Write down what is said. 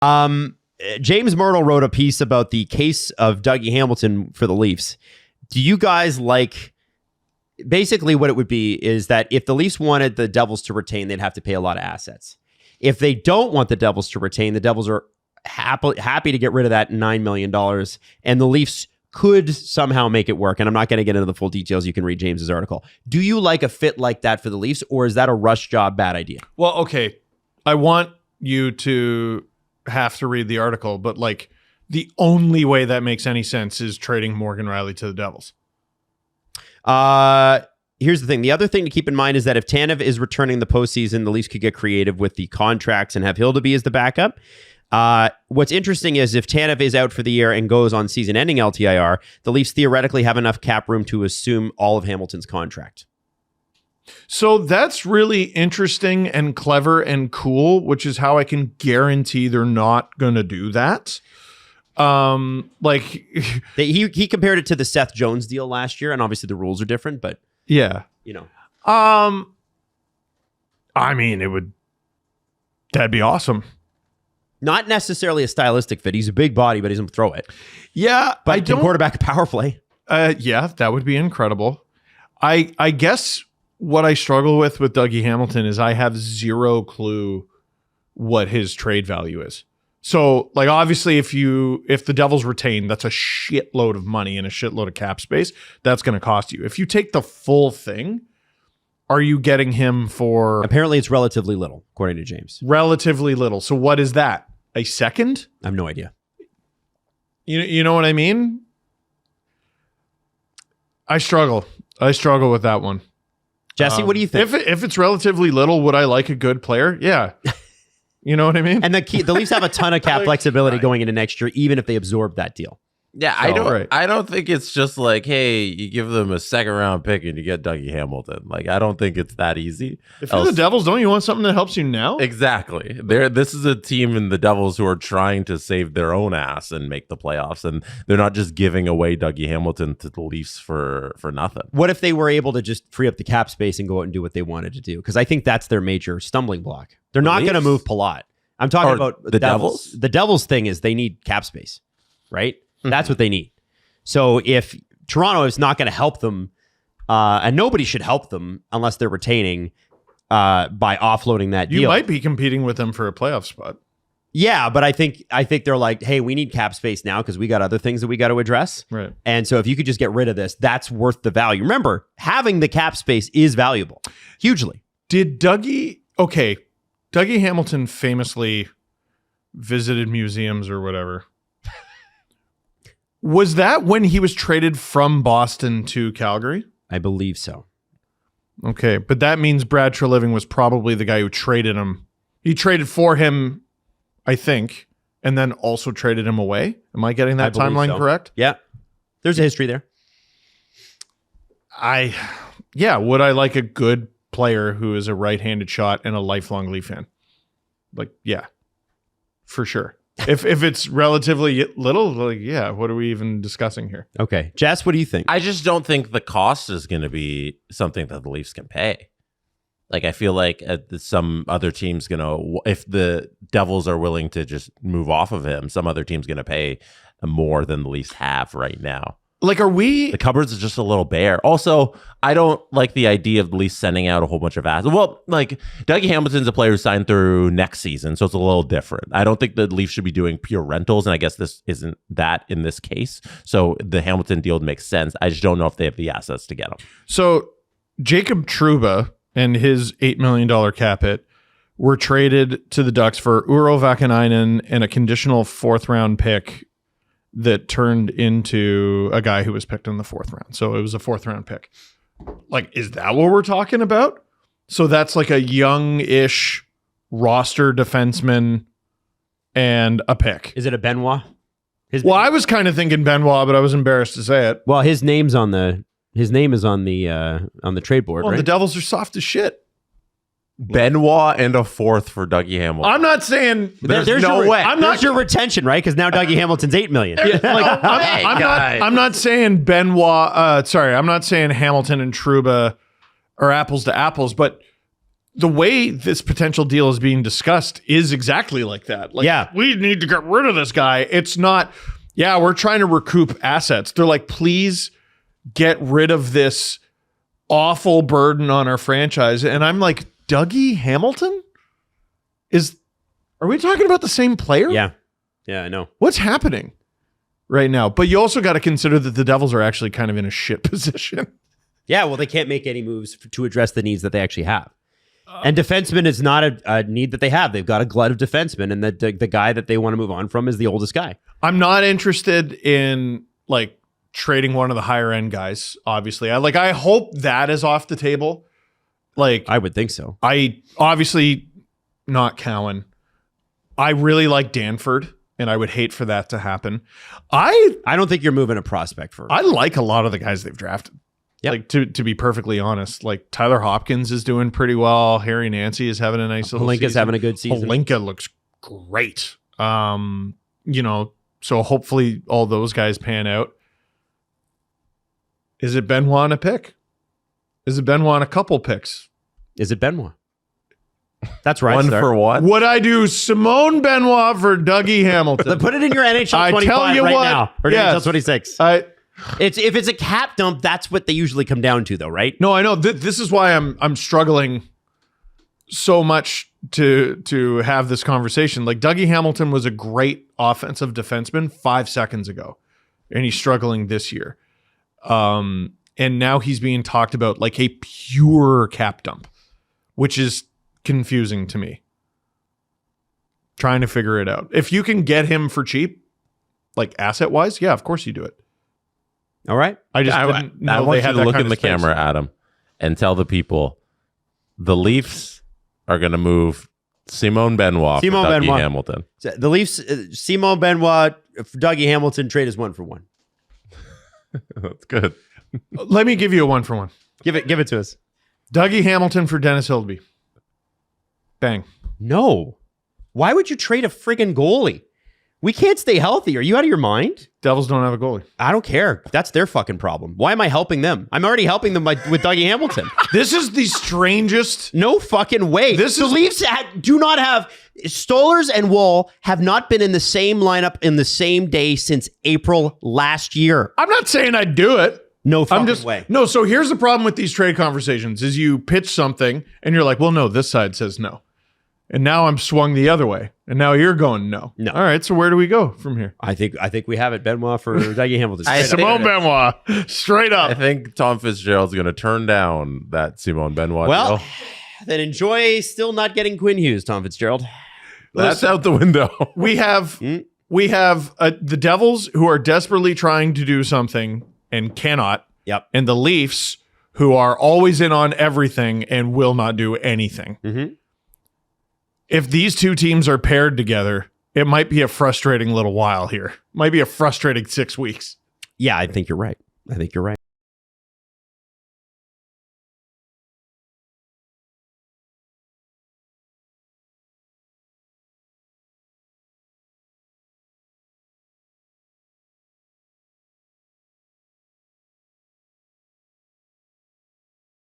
James Myrtle wrote a piece about the case of Dougie Hamilton for the Leafs. Do you guys like... Basically, what it would be is that if the Leafs wanted the Devils to retain, they'd have to pay a lot of assets. If they don't want the Devils to retain, the Devils are happy to get rid of that $9 million, and the Leafs could somehow make it work. And I'm not going to get into the full details. You can read James's article. Do you like a fit like that for the Leafs, or is that a rush job bad idea? Well, okay. I want you to have to read the article, but like the only way that makes any sense is trading Morgan Rielly to the Devils. Here's the thing. The other thing to keep in mind is that if Tanev is returning the postseason, the Leafs could get creative with the contracts and have Hildeby as the backup. What's interesting is if Tanev is out for the year and goes on season-ending LTIR, the Leafs theoretically have enough cap room to assume all of Hamilton's contract. So that's really interesting and clever and cool, which is how I can guarantee they're not going to do that. Like he compared it to the Seth Jones deal last year, and obviously the rules are different, but yeah, you know, I mean, that'd be awesome. Not necessarily a stylistic fit. He's a big body, but he doesn't throw it. Yeah, but he can quarterback a power play. Yeah, that would be incredible. I guess what I struggle with Dougie Hamilton is I have zero clue what his trade value is. So, like, obviously, if the Devils retain, that's a shitload of money and a shitload of cap space. That's going to cost you. If you take the full thing, are you getting him for... Apparently, it's relatively little, according to James. Relatively little. So, what is that? A second? I have no idea. You know what I mean? I struggle with that one. Jesse, what do you think? If it's relatively little, would I like a good player? Yeah. You know what I mean? And the Leafs have a ton of cap flexibility going into next year, even if they absorb that deal. Yeah, I don't think it's just like, hey, you give them a second round pick and you get Dougie Hamilton. Like, I don't think it's that easy. If you're the Devils, don't you want something that helps you now? Exactly. This is a team in the Devils who are trying to save their own ass and make the playoffs, and they're not just giving away Dougie Hamilton to the Leafs for nothing. What if they were able to just free up the cap space and go out and do what they wanted to do? Because I think that's their major stumbling block. They're not going to move Palat. I'm talking about the Devils. The Devils thing is they need cap space, right? That's what they need. So if Toronto is not going to help them, and nobody should help them unless they're retaining by offloading that deal. You might be competing with them for a playoff spot. Yeah, but I think they're like, hey, we need cap space now because we got other things that we got to address. Right. And so if you could just get rid of this, that's worth the value. Remember, having the cap space is valuable, hugely. Did Dougie Hamilton famously visited museums or whatever. Was that when he was traded from Boston to Calgary? I believe so. Okay, but that means Brad Treliving was probably the guy who traded him. He traded for him, I think, and then also traded him away. Am I getting that timeline correct? Yeah. There's a history there. Would I like a good player who is a right-handed shot and a lifelong Leaf fan? Like, yeah, for sure. If it's relatively little, like, yeah, what are we even discussing here? Okay. Jess, what do you think? I just don't think the cost is going to be something that the Leafs can pay. Like, I feel like some other team's going to, if the Devils are willing to just move off of him, some other team's going to pay more than the Leafs have right now. Like, the cupboards are just a little bare. Also, I don't like the idea of the Leafs sending out a whole bunch of assets. Well, like, Dougie Hamilton's a player who signed through next season, so it's a little different. I don't think the Leafs should be doing pure rentals, and I guess this isn't that in this case. So the Hamilton deal makes sense. I just don't know if they have the assets to get him. So Jacob Trouba and his $8 million cap hit were traded to the Ducks for Urho Vakanainen and a conditional fourth-round pick that turned into a guy who was picked in the fourth round. So it was a fourth-round pick. Like, is that what we're talking about? So that's like a young-ish roster defenseman and a pick. Is it a Benois? I was kind of thinking Benois, but I was embarrassed to say it. Well, his name is on the trade board, right? The Devils are soft as shit. Benoit and a fourth for Dougie Hamilton. I'm not saying there's no way. There's your retention, right? Because now Dougie Hamilton's $8 million. I'm not saying Benoit. I'm not saying Hamilton and Trouba are apples to apples, but the way this potential deal is being discussed is exactly like that. Like, Yeah. we need to get rid of this guy. It's not, yeah, we're trying to recoup assets. They're like, please get rid of this awful burden on our franchise. And I'm like, Dougie Hamilton? Are we talking about the same player? Yeah. Yeah, I know. What's happening right now? But you also got to consider that the Devils are actually kind of in a shit position. Yeah, well, they can't make any moves to address the needs that they actually have. And defenseman is not a need that they have. They've got a glut of defensemen, and the guy that they want to move on from is the oldest guy. I'm not interested in like trading one of the higher end guys. Obviously, I hope that is off the table. Like, I would think so. I obviously not Cowan. I really like Danford, and I would hate for that to happen. I don't think you're moving a prospect for. I like a lot of the guys they've drafted. Yep. Like, to be perfectly honest, like Tyler Hopkins is doing pretty well. Harry Nancy is having a nice little Holinka's season. having a good season. Holinka looks great. So hopefully all those guys pan out. Is it Benoit on a pick? Is it Benoit on a couple picks? Is it Benoit? That's right. One sir. for one. Would I do Simone Benoit for Dougie Hamilton? Put it in your NHL I 25 tell you right what, now. Or yes. NHL 26. If it's a cap dump, that's what they usually come down to, though, right? No, I know. This is why I'm struggling so much to have this conversation. Like, Dougie Hamilton was a great offensive defenseman 5 seconds ago, and he's struggling this year. And now he's being talked about like a pure cap dump, which is confusing to me. Trying to figure it out. If you can get him for cheap, like asset-wise, yeah, of course you do it. All right. I just I didn't know want they you had to that look kind in of the space. camera, Adam, and tell the people the Leafs are going to move Simone Benoit Simone for Dougie Benoit. Hamilton. The Leafs, Simone Benoit, Dougie Hamilton trade is 1-for-1. That's good. Let me give you a 1-for-1. Give it to us. Dougie Hamilton for Dennis Hildeby. Bang. No. Why would you trade a friggin' goalie? We can't stay healthy. Are you out of your mind? Devils don't have a goalie. I don't care. That's their fucking problem. Why am I helping them? I'm already helping them with Dougie Hamilton. This is the strangest. No fucking way. The Leafs do not have Stolarz and Woll have not been in the same lineup in the same day since April last year. I'm not saying I'd do it. No fucking way. No, so here's the problem with these trade conversations is you pitch something and you're like, well, no, this side says no. And now I'm swung the other way. And now you're going no. No. All right, so where do we go from here? I think we have it. Benoit for Dougie Hamilton. Simone Benoit. Straight up. I think Tom Fitzgerald's going to turn down that Simone Benoit Well, deal. then enjoy still not getting Quinn Hughes, Tom Fitzgerald. That's out the window. We have the Devils who are desperately trying to do something and cannot. Yep. And the Leafs who are always in on everything and will not do anything. Mm-hmm. If these two teams are paired together, it might be a frustrating little while here. Might be a frustrating 6 weeks. Yeah, I think you're right.